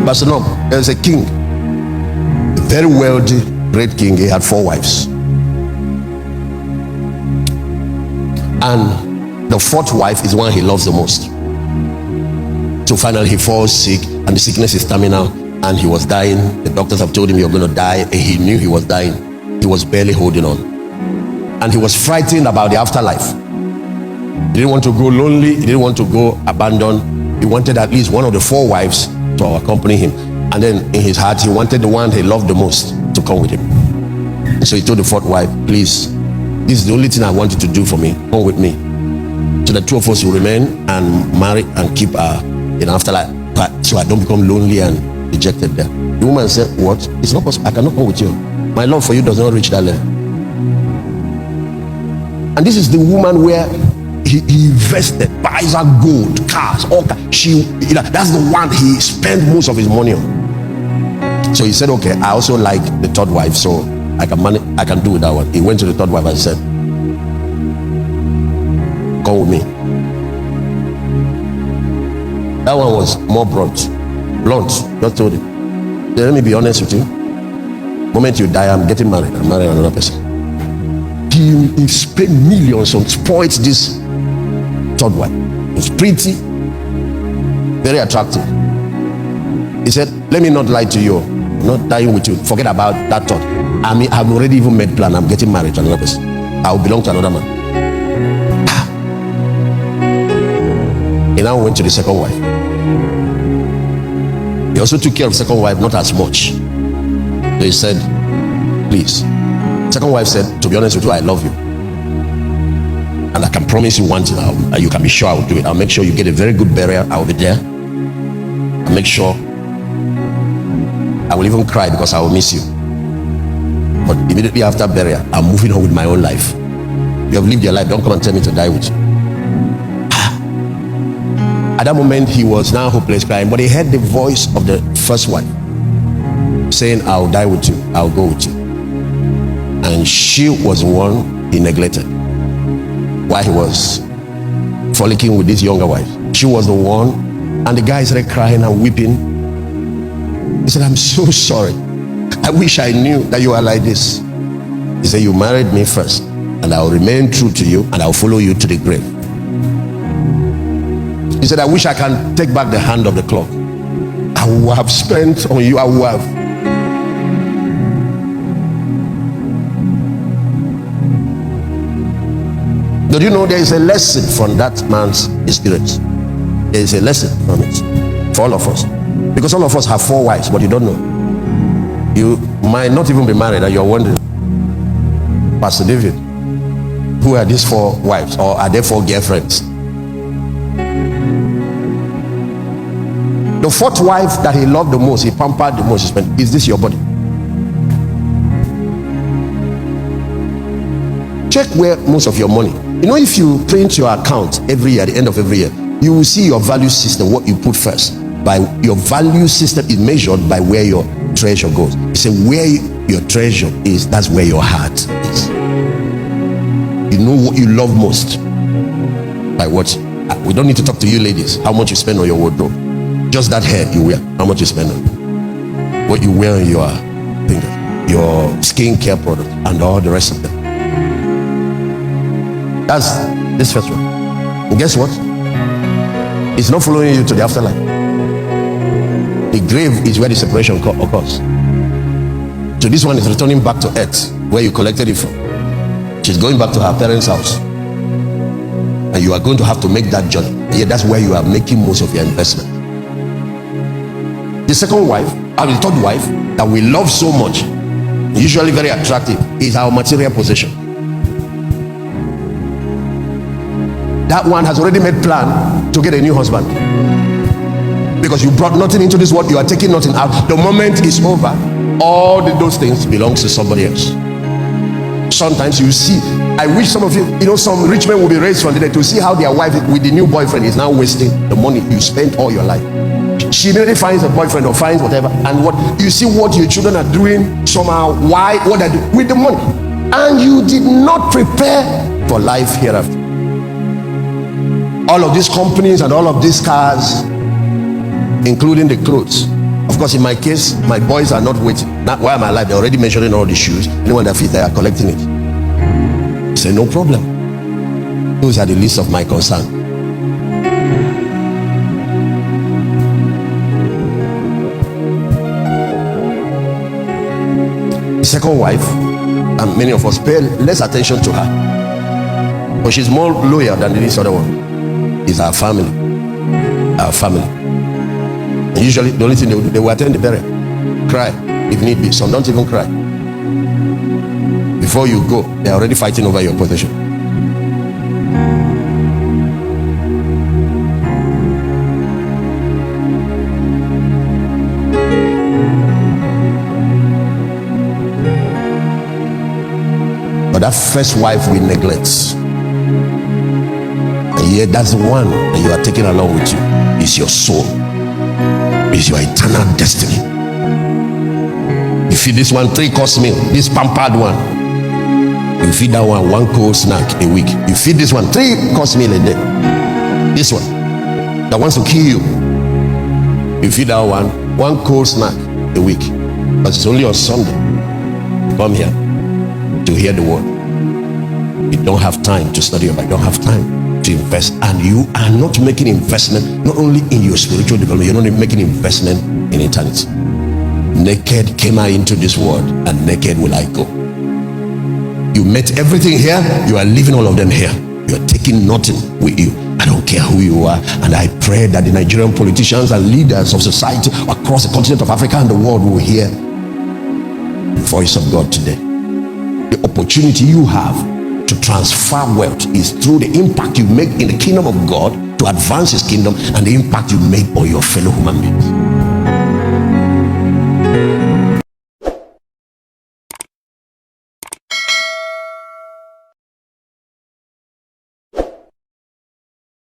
Pastor No, there's a king, a very wealthy, great king. He had 4 wives. And the 4th wife is the one he loves the most. So finally he falls sick, and the sickness is terminal, and he was dying. The doctors have told him you're going to die, and he knew he was dying. He was barely holding on, and he was frightened about the afterlife. He didn't want to go lonely. He didn't want to go abandoned. He wanted at least one of the 4 wives to accompany him, and then in his heart he wanted the one he loved the most to come with him. So he told the 4th wife, please, this is the only thing I want you to do for me. Come with me, so the 2 of us will remain and marry and keep in afterlife, so I don't become lonely and rejected there. The woman said, what? It's not possible. I cannot come with you. My love for you does not reach that level. And this is the woman where he invested, buys her gold, cars, all that. That's the one he spent most of his money on. So he said, okay, I also like the 3rd wife, so I can do with that one. He went to the 3rd wife and said, come with me. That one was more blunt. Just told him, let me be honest with you. The moment you die, I'm getting married. I'm marrying another person. He spent millions on spoiled this 3rd wife. It was pretty, very attractive. He said, let me not lie to you. I'm not dying with you. Forget about that thought. I've already even made plan. I'm getting married to another person. I'll belong to another man. He now went to the 2nd wife. He also took care of the 2nd wife, not as much. So he said, please. 2nd wife said, to be honest with you, I love you, and I can promise you one thing, you can be sure I will do it. I'll make sure you get a very good burial. I'll be there. I'll make sure. I will even cry because I will miss you. But immediately after burial, I'm moving on with my own life. You have lived your life. Don't come and tell me to die with you. At that moment, he was now hopeless, crying, but he heard the voice of the 1st wife saying, I'll die with you. I'll go with you. And she was the one he neglected while he was frolicking with this younger wife. She was the one, and the guy started crying and weeping. He said, I'm so sorry. I wish I knew that you are like this. He said, you married me first, and I will remain true to you, and I will follow you to the grave. He said, I wish I can take back the hand of the clock. I will have spent on you. I will have. Do you know there is a lesson from that man's experience? There is a lesson from it for all of us, because all of us have 4 wives, but you don't know. You might not even be married, and you're wondering, Pastor David, who are these 4 wives, or are there 4 girlfriends? The 4th wife that he loved the most, he pampered the most, is this your body? Check where most of your money. You know, if you print your account every year, at the end of every year, you will see your value system, what you put first. By your value system is measured by where your treasure goes. You say where your treasure is, that's where your heart is. You know what you love most by what. We don't need to talk to you ladies how much you spend on your wardrobe. Just that hair you wear, how much you spend on what you wear on your finger, your skincare product, and all the rest of them. That's this first one. And guess what? It's not following you to the afterlife. The grave is where the separation occurs. So this one is returning back to earth, where you collected it from. She's going back to her parents' house, and you are going to have to make that journey. Yeah, that's where you are making most of your investment. The 2nd wife, and the 3rd wife that we love so much, usually very attractive, is our material possession. That one has already made plan to get a new husband, because you brought nothing into this world. You are taking nothing out. The moment is over, all those things belongs to somebody else. Sometimes you see, I wish some of you, some rich men will be raised from the dead to see how their wife with the new boyfriend is now wasting the money you spent all your life. She immediately finds a boyfriend or finds whatever, and what you see what your children are doing somehow. Why? What they do with the money, and you did not prepare for life hereafter. All of these companies and all of these cars, including the clothes, Of course, in my case, my boys are not waiting. Not why am I alive? They're already measuring all the shoes. Anyone that fits, they are collecting it. Say, no problem. Those are the least of my concern. The second wife, and many of us pay less attention to her, but she's more loyal than this other one. Is our family. Our family. And usually the only thing they will do, they will attend the burial, cry if need be. Some don't even cry. Before you go, they're already fighting over your possession. But that first wife we neglect. And yet that's the one that you are taking along with you. Is your soul. Is your eternal destiny. You feed this one 3-course meal, this pampered one. You feed that one 1 cold snack a week. You feed this one 3-course meal a day. This one that wants to kill you. You feed that one 1 cold snack a week. But it's only on Sunday. Come here to hear the word. You don't have time to study your Bible. You don't have time to invest, and you are not making investment not only in your spiritual development, you're not making investment in eternity. Naked came I into this world, and naked will I go. You met everything here, you are leaving all of them here. You are taking nothing with you. I don't care who you are, and I pray that the Nigerian politicians and leaders of society across the continent of Africa and the world will hear the voice of God today. The opportunity you have to transfer wealth is through the impact you make in the kingdom of God to advance his kingdom, and the impact you make on your fellow human beings.